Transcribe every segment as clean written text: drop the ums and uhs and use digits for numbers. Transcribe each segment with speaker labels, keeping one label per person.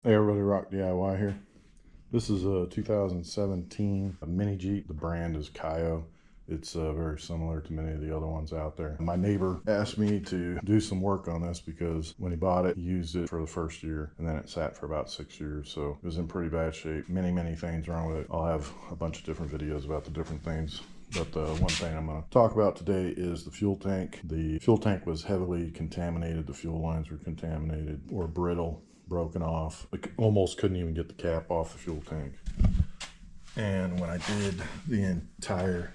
Speaker 1: Hey everybody, Rock DIY here. This is a 2017 mini Jeep. The brand is Kayo. It's very similar to many of the other ones out there. My neighbor asked me to do some work on this because when he bought it, he used it for the first year and then it sat for about 6 years. So it was in pretty bad shape. Many things wrong with it. I'll have a bunch of different videos about the different things. But the one thing I'm going to talk about today is the fuel tank. The fuel tank was heavily contaminated. The fuel lines were contaminated or brittle, broken off. I almost couldn't even get the cap off the fuel tank. And when I did, the entire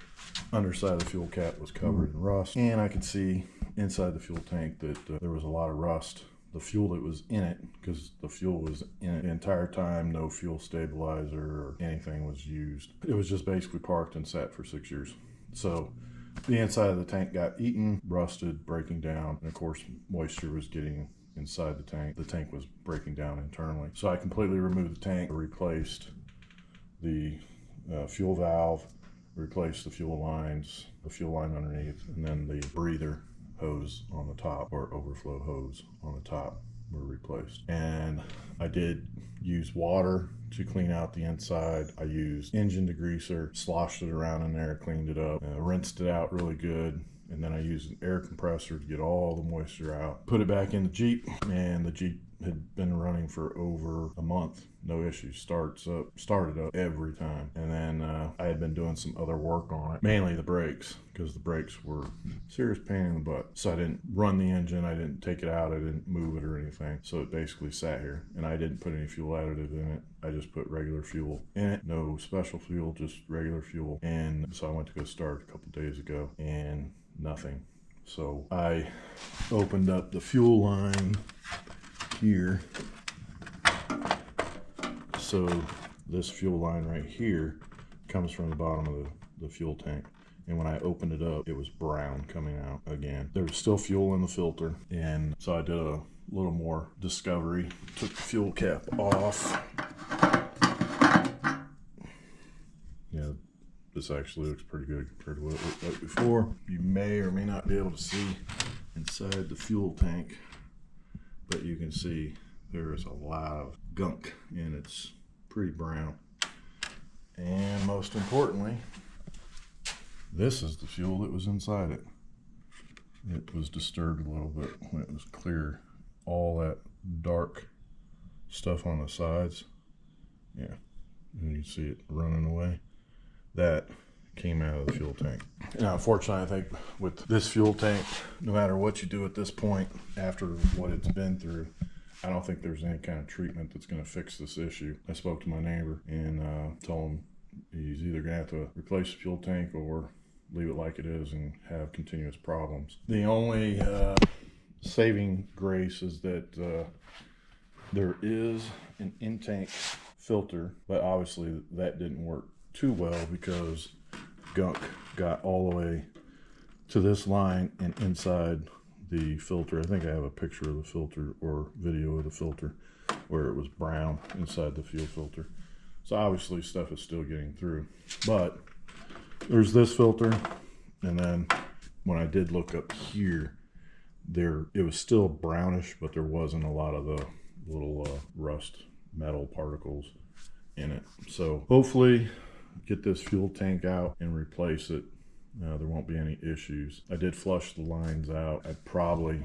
Speaker 1: underside of the fuel cap was covered in rust. And I could see inside the fuel tank that there was a lot of rust. The fuel that was in it, because the fuel was in it the entire time, no fuel stabilizer or anything was used. It was just basically parked and sat for 6 years. So the inside of the tank got eaten, rusted, breaking down, and of course moisture was getting inside the tank. The tank was breaking down internally. So I completely removed the tank, replaced the fuel valve, replaced the fuel lines, the fuel line underneath, and then the breather hose on the top, or overflow hose on the top, were replaced. And I did use water to clean out the inside. I used engine degreaser, sloshed it around in there, cleaned it up, rinsed it out really good. And then I used an air compressor to get all the moisture out. Put it back in the Jeep, and the Jeep had been running for over a month. No issues. Started up every time. And then I had been doing some other work on it, mainly the brakes, because the brakes were serious pain in the butt. So I didn't run the engine, I didn't take it out, I didn't move it or anything. So it basically sat here, and I didn't put any fuel additive in it. I just put regular fuel in it, no special fuel, just regular fuel. And so I went to go start a couple days ago, and nothing. So I opened up the fuel line here. So this fuel line right here comes from the bottom of the fuel tank. And when I opened it up, it was brown coming out again. There was still fuel in the filter. And so I did a little more discovery. Took the fuel cap off. Yeah, this actually looks pretty good compared to what it looked like before. You may or may not be able to see inside the fuel tank, but you can see there is a lot of gunk, and it's pretty brown. And most importantly, this is the fuel that was inside it. It was disturbed a little bit when it was clear. All that dark stuff on the sides, yeah, and you see it running away. That came out of the fuel tank. Now, unfortunately, I think with this fuel tank, no matter what you do at this point, after what it's been through, I don't think there's any kind of treatment that's going to fix this issue. I spoke to my neighbor and told him he's either going to have to replace the fuel tank or leave it like it is and have continuous problems. The only saving grace is that there is an in-tank filter, but obviously that didn't work too well because gunk got all the way to this line and inside the filter. I think I have a picture of the filter or video of the filter where it was brown inside the fuel filter. So obviously stuff is still getting through. But there's this filter, and then when I did look up here, it was still brownish, but there wasn't a lot of the little rust metal particles in it. So hopefully get this fuel tank out and replace it. There won't be any issues. I did flush the lines out. I probably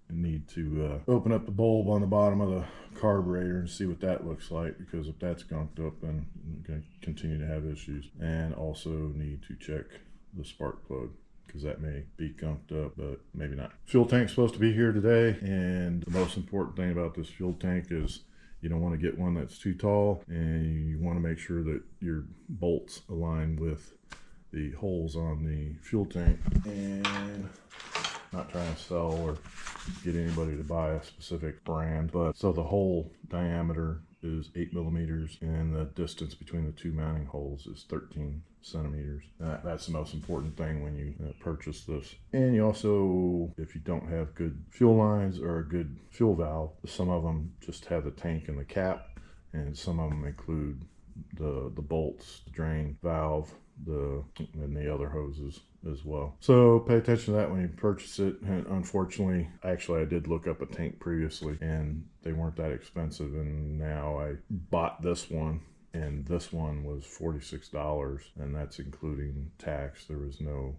Speaker 1: need to open up the bulb on the bottom of the carburetor and see what that looks like, because if that's gunked up, then I'm going to continue to have issues. And also need to check the spark plug, because that may be gunked up, but maybe not. Fuel tank's supposed to be here today, and the most important thing about this fuel tank is you don't want to get one that's too tall, and you want to make sure that your bolts align with the holes on the fuel tank. And not trying to sell or get anybody to buy a specific brand, but so the hole diameter is 8 millimeters and the distance between the two mounting holes is 13 centimeters. That's the most important thing when you purchase this. And you also, if you don't have good fuel lines or a good fuel valve, some of them just have the tank and the cap, and some of them include the bolts, the drain valve, and the other hoses as well. So pay attention to that when you purchase it. And unfortunately, actually, I did look up a tank previously and they weren't that expensive. And now I bought this one, and this one was $46, and that's including tax. There was no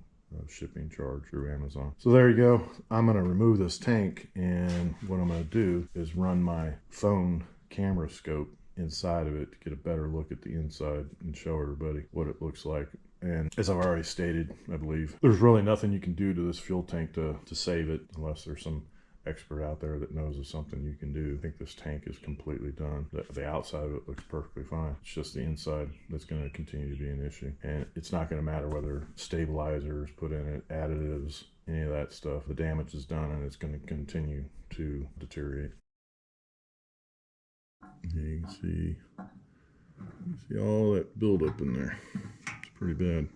Speaker 1: shipping charge through Amazon. So there you go. I'm going to remove this tank, and what I'm going to do is run my phone camera scope inside of it to get a better look at the inside and show everybody what it looks like. And as I've already stated, I believe there's really nothing you can do to this fuel tank to save it, unless there's some expert out there that knows of something you can do. I think this tank is completely done. The outside of it looks perfectly fine. It's just the inside that's going to continue to be an issue. And it's not going to matter whether stabilizers put in it, additives, any of that stuff. The damage is done, and it's going to continue to deteriorate. You can see all that buildup in there. It's pretty bad.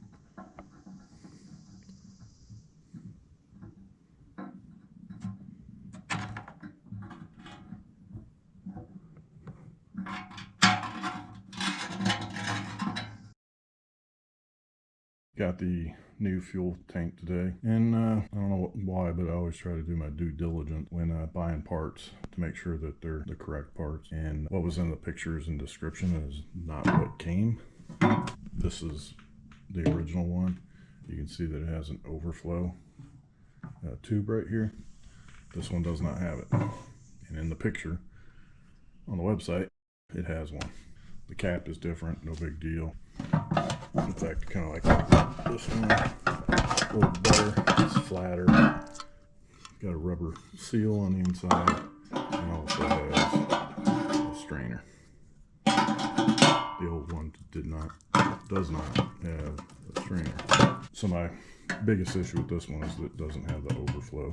Speaker 1: Got the new fuel tank today, and I don't know why, but I always try to do my due diligence when buying parts to make sure that they're the correct parts. And what was in the pictures and description is not what came. This is the original one. You can see that it has an overflow tube right here. This one does not have it, and in the picture on the website it has one. The cap is different, no big deal. In fact, kind of like this one, a little better. It's flatter. Got a rubber seal on the inside, and also has a strainer. The old one does not have a strainer. So my biggest issue with this one is that it doesn't have the overflow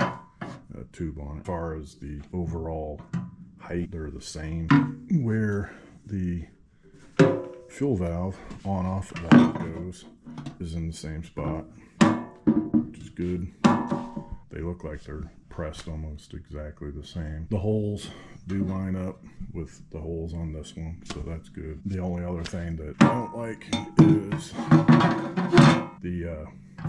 Speaker 1: tube on it. As far as the overall height, they're the same. Where the fuel valve on-off goes is in the same spot, which is good. They look like they're pressed almost exactly the same. The holes do line up with the holes on this one, so that's good. The only other thing that I don't like is the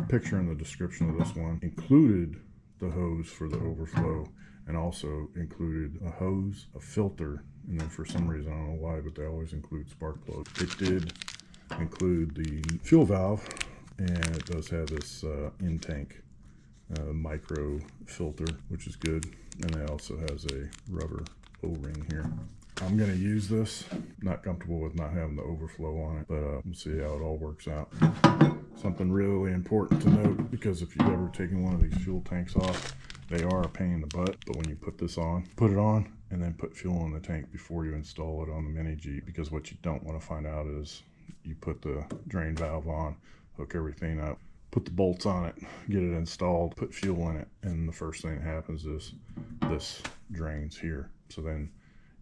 Speaker 1: picture in the description of this one included the hose for the overflow, and also included a hose, a filter, and then for some reason, I don't know why, but they always include spark plugs. It did include the fuel valve, and it does have this in-tank micro filter, which is good. And it also has a rubber O-ring here. I'm going to use this. Not comfortable with not having the overflow on it, but we'll see how it all works out. Something really important to note, because if you've ever taken one of these fuel tanks off, they are a pain in the butt. But when you put this on, put it on, and then put fuel in the tank before you install it on the mini Jeep, because what you don't want to find out is you put the drain valve on, hook everything up, put the bolts on it, get it installed, put fuel in it, and the first thing that happens is this drains here. So then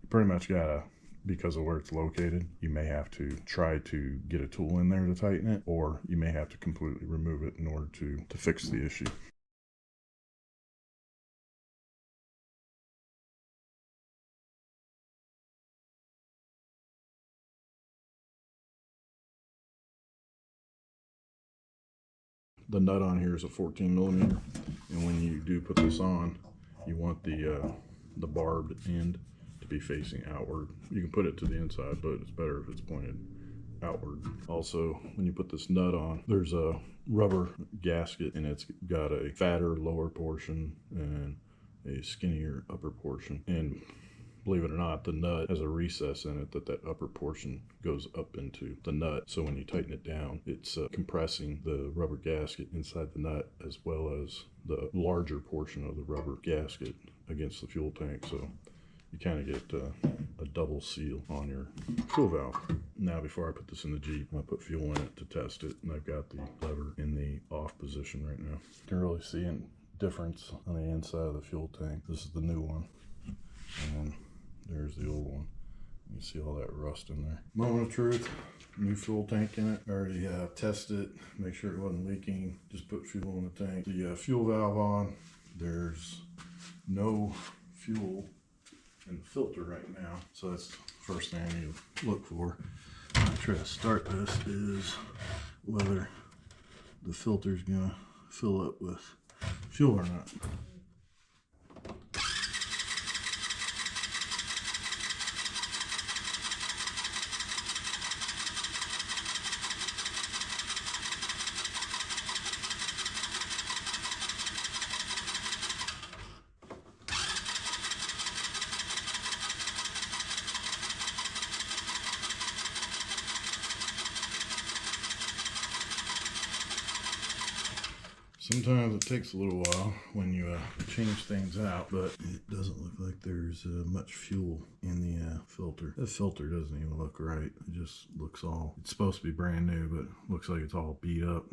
Speaker 1: you pretty much gotta, because of where it's located, you may have to try to get a tool in there to tighten it, or you may have to completely remove it in order to fix the issue. The nut on here is a 14 millimeter, and when you do put this on, you want the barbed end to be facing outward. You can put it to the inside, but it's better if it's pointed outward. Also, when you put this nut on, there's a rubber gasket, and it's got a fatter lower portion and a skinnier upper portion. And believe it or not, the nut has a recess in it that upper portion goes up into the nut. So when you tighten it down, it's compressing the rubber gasket inside the nut, as well as the larger portion of the rubber gasket against the fuel tank. So you kind of get a double seal on your fuel valve. Now, before I put this in the Jeep, I'm gonna put fuel in it to test it, and I've got the lever in the off position right now. You can really see a difference on the inside of the fuel tank. This is the new one, and there's the old one. You see all that rust in there. Moment of truth, new fuel tank in it. I already tested it, make sure it wasn't leaking. Just put fuel in the tank. The fuel valve on, there's no fuel in the filter right now. So that's the first thing I need to look for. When I try to start this is whether the filter's gonna fill up with fuel or not. Sometimes it takes a little while when you change things out, but it doesn't look like there's much fuel in the filter. The filter doesn't even look right. It just looks all, it's supposed to be brand new, but looks like it's all beat up.